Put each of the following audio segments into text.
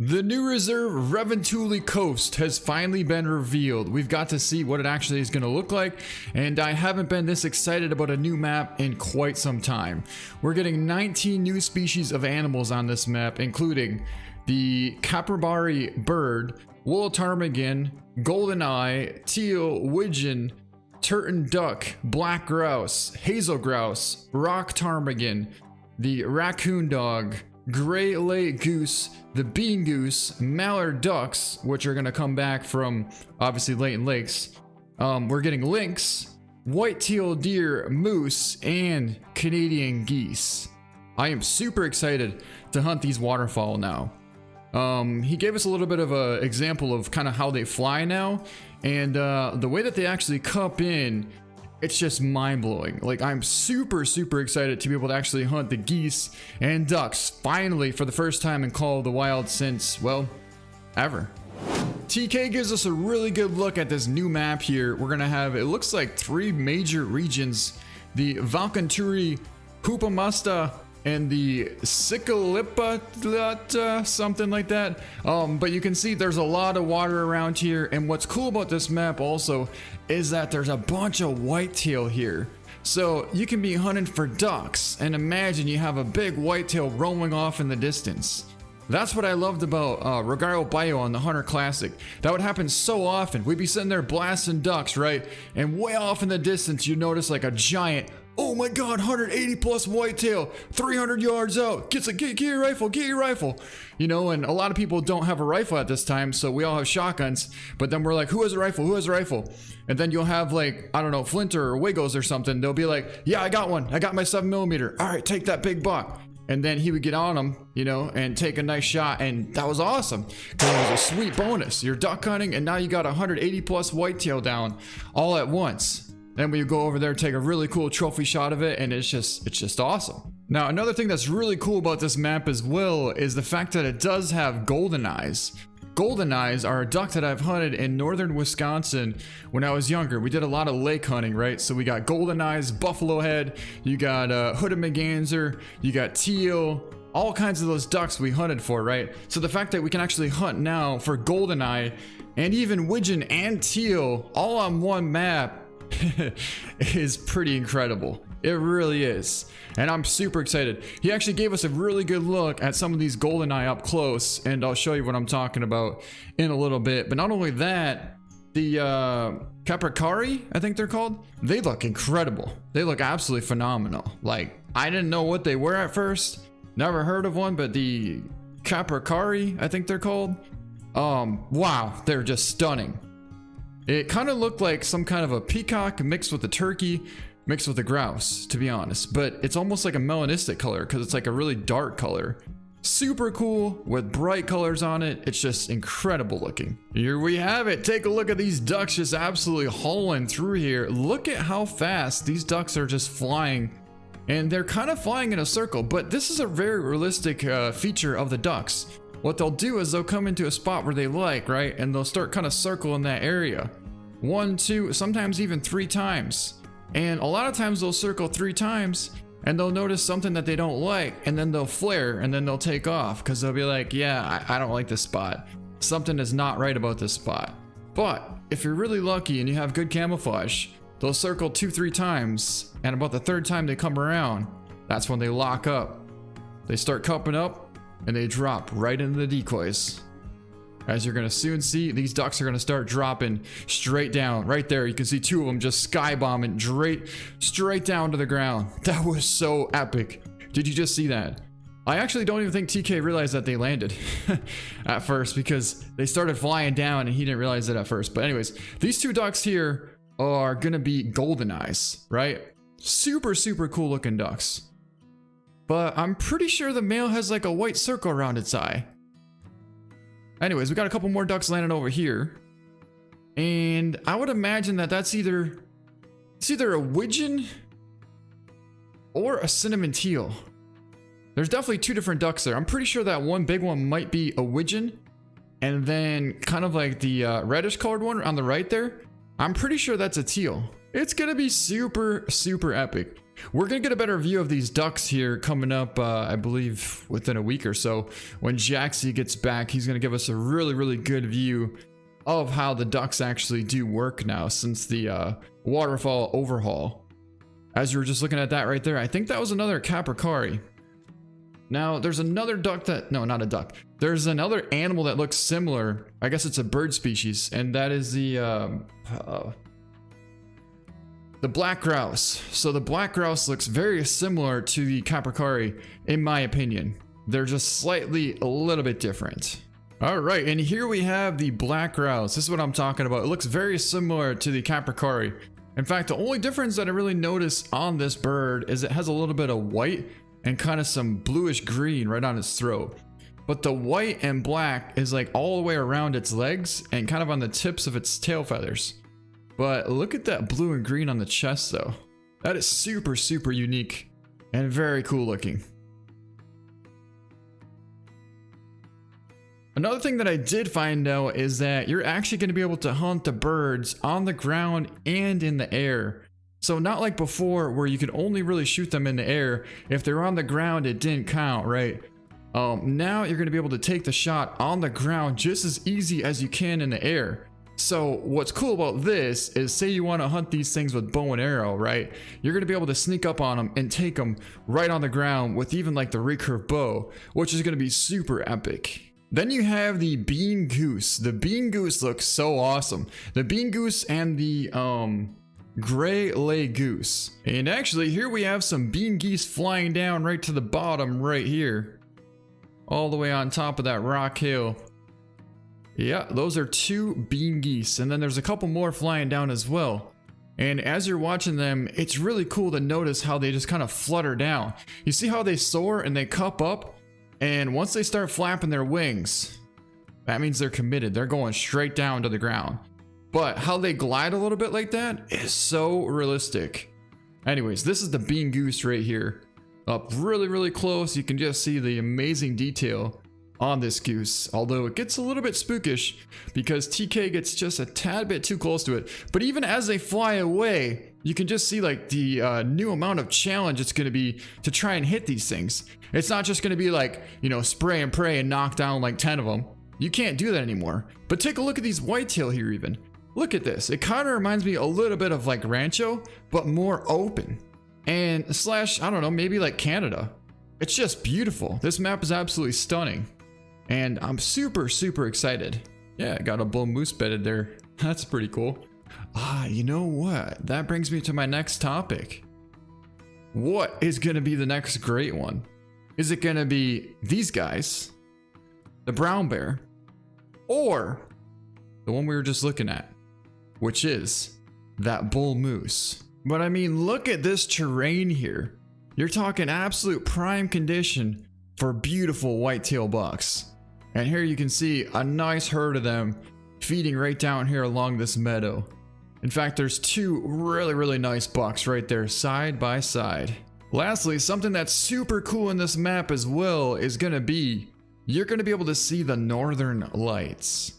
The new reserve Reventuli Coast has finally been revealed. We've got to see what it actually is going to look like, and I haven't been this excited about a new map in quite some time. We're getting 19 new species of animals on this map, including the Capybara bird, wool ptarmigan, goldeneye, teal, widgeon, turton duck, black grouse, hazel grouse, rock ptarmigan, the raccoon dog, gray lake goose, the bean goose, mallard ducks, which are going to come back from obviously Leighton Lakes. We're getting lynx, white-tailed deer, moose, and Canadian geese. I am super excited to hunt these waterfowl now. He gave us a little bit of an example of kind of how they fly now, and the way that they actually cup in, it's just mind-blowing. Like, I'm super excited to be able to actually hunt the geese and ducks finally for the first time in Call of the Wild since, well, ever. TK gives us a really good look at this new map here. We're gonna have, it looks like 3 major regions: the Valkanturi, Hupamasta, and the Sikalipa, something like that. But you can see there's a lot of water around here, and what's cool about this map also is that there's a bunch of whitetail here. So you can be hunting for ducks, and imagine you have a big whitetail roaming off in the distance. That's what I loved about Regaro Bio on the Hunter Classic. That would happen so often. We'd be sitting there blasting ducks, right? And way off in the distance, you notice like a giant, oh my god, 180 plus whitetail, 300 yards out. Get your rifle. You know, and a lot of people don't have a rifle at this time, so we all have shotguns. But then we're like, who has a rifle? And then you'll have like, I don't know, Flinter or Wiggles or something. They'll be like, yeah, I got one. I got my 7mm. All right, take that big buck. And then he would get on him, you know, and take a nice shot, and that was awesome. It was a sweet bonus. You're duck hunting, and now you got 180 plus whitetail down all at once. Then we go over there, take a really cool trophy shot of it, and it's just awesome. Now, another thing that's really cool about this map as well is the fact that it does have golden eyes. Golden eyes are a duck that I've hunted in northern Wisconsin when I was younger. We did a lot of lake hunting, right? So we got golden eyes, buffalo head, you got hooded merganser, you got teal, all kinds of those ducks we hunted for, right? So the fact that we can actually hunt now for golden eye and even widgeon and teal all on one map is pretty incredible. It really is. And I'm super excited. He actually gave us a really good look at some of these goldeneye up close, and I'll show you what I'm talking about in a little bit. But not only that, the Capricari, I think they're called, they look incredible. They look absolutely phenomenal. Like, I didn't know what they were at first. Never heard of one, but the Capricari, I think they're called. Wow, they're just stunning. It kind of looked like some kind of a peacock mixed with a turkey, mixed with a grouse, to be honest, but it's almost like a melanistic color because it's like a really dark color. Super cool with bright colors on it. It's just incredible looking. Here we have it. Take a look at these ducks just absolutely hauling through here. Look at how fast these ducks are just flying, and they're kind of flying in a circle, but this is a very realistic feature of the ducks. What they'll do is they'll come into a spot where they like, right? And they'll start kind of circling that area. 1, 2, sometimes even 3 times. And a lot of times they'll circle 3 times and they'll notice something that they don't like, and then they'll flare and then they'll take off because they'll be like, yeah, I don't like this spot. Something is not right about this spot. But if you're really lucky and you have good camouflage, they'll circle 2, 3 times, and about the 3rd time they come around, that's when they lock up. They start cupping up and they drop right into the decoys. As you're gonna soon see, these ducks are gonna start dropping straight down. Right there, you can see 2 of them just sky bombing straight down to the ground. That was so epic. Did you just see that? I actually don't even think TK realized that they landed at first, because they started flying down and he didn't realize it at first. But anyways, these 2 ducks here are gonna be golden eyes, right? Super cool looking ducks. But I'm pretty sure the male has like a white circle around its eye. Anyways, we got a couple more ducks landing over here, and I would imagine that that's either a widgeon or a cinnamon teal. There's definitely 2 different ducks there. I'm pretty sure that one big one might be a widgeon, and then kind of like the reddish colored one on the right there, I'm pretty sure that's a teal. It's gonna be super epic. We're gonna get a better view of these ducks here coming up, I believe within a week or so. When Jaxie gets back, he's gonna give us a really good view of how the ducks actually do work now since the waterfall overhaul. As you were just looking at that right there, I think that was another Capricari. Now, there's another duck that, no, not a duck. There's another animal that looks similar. I guess it's a bird species, and that is the black grouse. So the black grouse looks very similar to the Capricari, in my opinion. They're just slightly a little bit different. All right, and here we have the black grouse. This is what I'm talking about. It looks very similar to the Capricari. In fact, the only difference that I really notice on this bird is it has a little bit of white and kind of some bluish green right on its throat. But the white and black is like all the way around its legs and kind of on the tips of its tail feathers. But look at that blue and green on the chest though. That is super unique and very cool looking. Another thing that I did find out is that you're actually going to be able to hunt the birds on the ground and in the air. So not like before where you could only really shoot them in the air. If they're on the ground, it didn't count, right? Now you're going to be able to take the shot on the ground just as easy as you can in the air. So what's cool about this is, say you want to hunt these things with bow and arrow, right? You're going to be able to sneak up on them and take them right on the ground with even like the recurve bow, which is going to be super epic. Then you have the bean goose. The bean goose looks so awesome. The bean goose and the gray lay goose. And actually here we have some bean geese flying down right to the bottom right here. All the way on top of that rock hill. Yeah, those are 2 bean geese. And then there's a couple more flying down as well. And as you're watching them, it's really cool to notice how they just kind of flutter down. You see how they soar and they cup up? And once they start flapping their wings, that means they're committed. They're going straight down to the ground. But how they glide a little bit like that is so realistic. Anyways, this is the bean goose right here. Up really close, you can just see the amazing detail on this goose. Although it gets a little bit spookish because TK gets just a tad bit too close to it. But even as they fly away, you can just see like the new amount of challenge it's going to be to try and hit these things. It's not just going to be like, you know, spray and pray and knock down like 10 of them. You can't do that anymore. But take a look at these whitetail here even. Look at this. It kind of reminds me a little bit of like Rancho, but more open. And slash, I don't know, maybe like Canada. It's just beautiful. This map is absolutely stunning. And I'm super excited. Yeah, I got a bull moose bedded there. That's pretty cool. Ah, you know what? That brings me to my next topic. What is going to be the next great one? Is it going to be these guys, the brown bear, or the one we were just looking at, which is that bull moose? But I mean, look at this terrain here. You're talking absolute prime condition for beautiful whitetail bucks. And here you can see a nice herd of them feeding right down here along this meadow. In fact, there's 2 really nice bucks right there side by side. Lastly, something that's super cool in this map as well is gonna be, you're gonna be able to see the northern lights.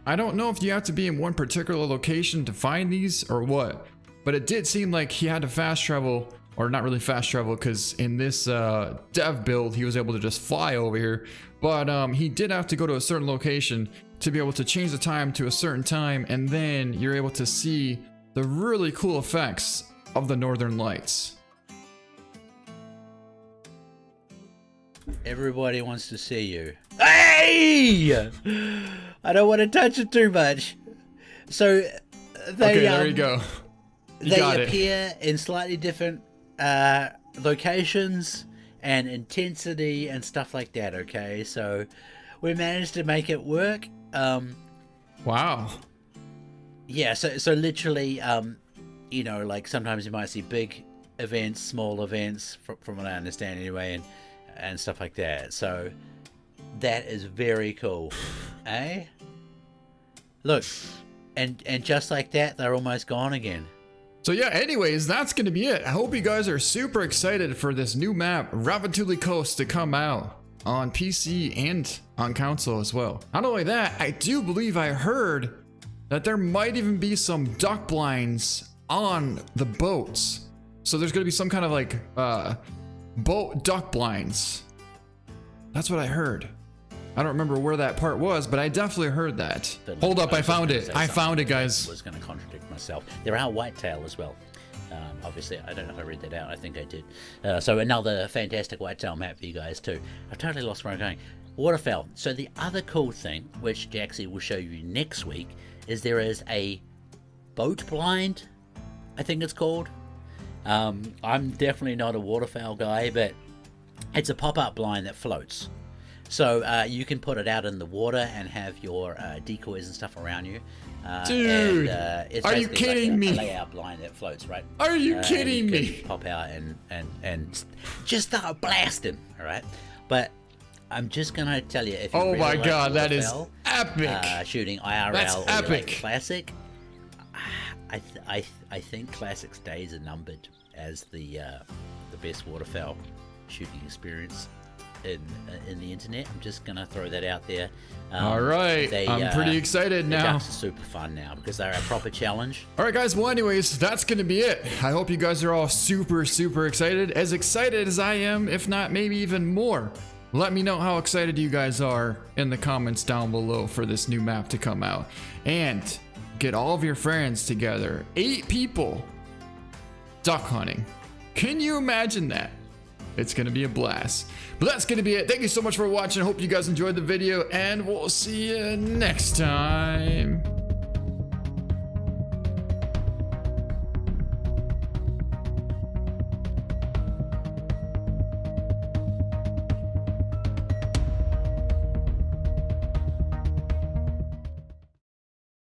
I don't know if you have to be in one particular location to find these or what, but it did seem like he had to fast travel, or not really fast travel, because in this dev build he was able to just fly over here, but he did have to go to a certain location to be able to change the time to a certain time, and then you're able to see the really cool effects of the northern lights. Everybody wants to see you. Hey! I don't want to touch it too much. So they, okay, there you go. They appear in slightly different locations and intensity and stuff like that. Okay, so we managed to make it work. Wow. Yeah, so literally, you know, like sometimes you might see big events, small events, from what I understand anyway, and stuff like that. So that is very cool. Eh? Look, and just like that, they're almost gone again. So yeah, anyways, that's gonna be it. I hope you guys are super excited for this new map, Ravatuli Coast, to come out on PC and on console as well. Not only that, I do believe I heard that there might even be some duck blinds on the boats. So there's gonna be some kind of like boat duck blinds. That's what I heard. I don't remember where that part was, but I definitely heard that. Hold up, I found it. I found it, guys. I was going to contradict myself. There are whitetail as well. Obviously, I don't know if I read that out. I think I did. So another fantastic whitetail map for you guys too. I've totally lost where I'm going. Waterfowl. So the other cool thing, which Jaxie will show you next week, is there is a boat blind, I think it's called. I'm definitely not a waterfowl guy, but it's a pop-up blind that floats. So you can put it out in the water and have your decoys and stuff around you. Dude, it's are you kidding me? A layout blind that floats, right? Are you kidding me? Pop out and just start blasting, all right? But I'm just gonna tell you, if you really my like God, that is waterfowl, epic! Shooting IRL That's or epic. like classic, I think classic's days are numbered as the best waterfowl shooting experience in the internet. I'm just gonna throw that out there. All right, I'm pretty excited now. Ducks are super fun now because they're a proper challenge. All right, guys. Well, anyways, that's gonna be it. I hope you guys are all super excited as I am, if not maybe even more. Let me know how excited you guys are in the comments down below for this new map to come out, and get all of your friends together. 8 people duck hunting. Can you imagine that? It's gonna be a blast. But that's gonna be it. Thank you so much for watching. I hope you guys enjoyed the video, and we'll see you next time.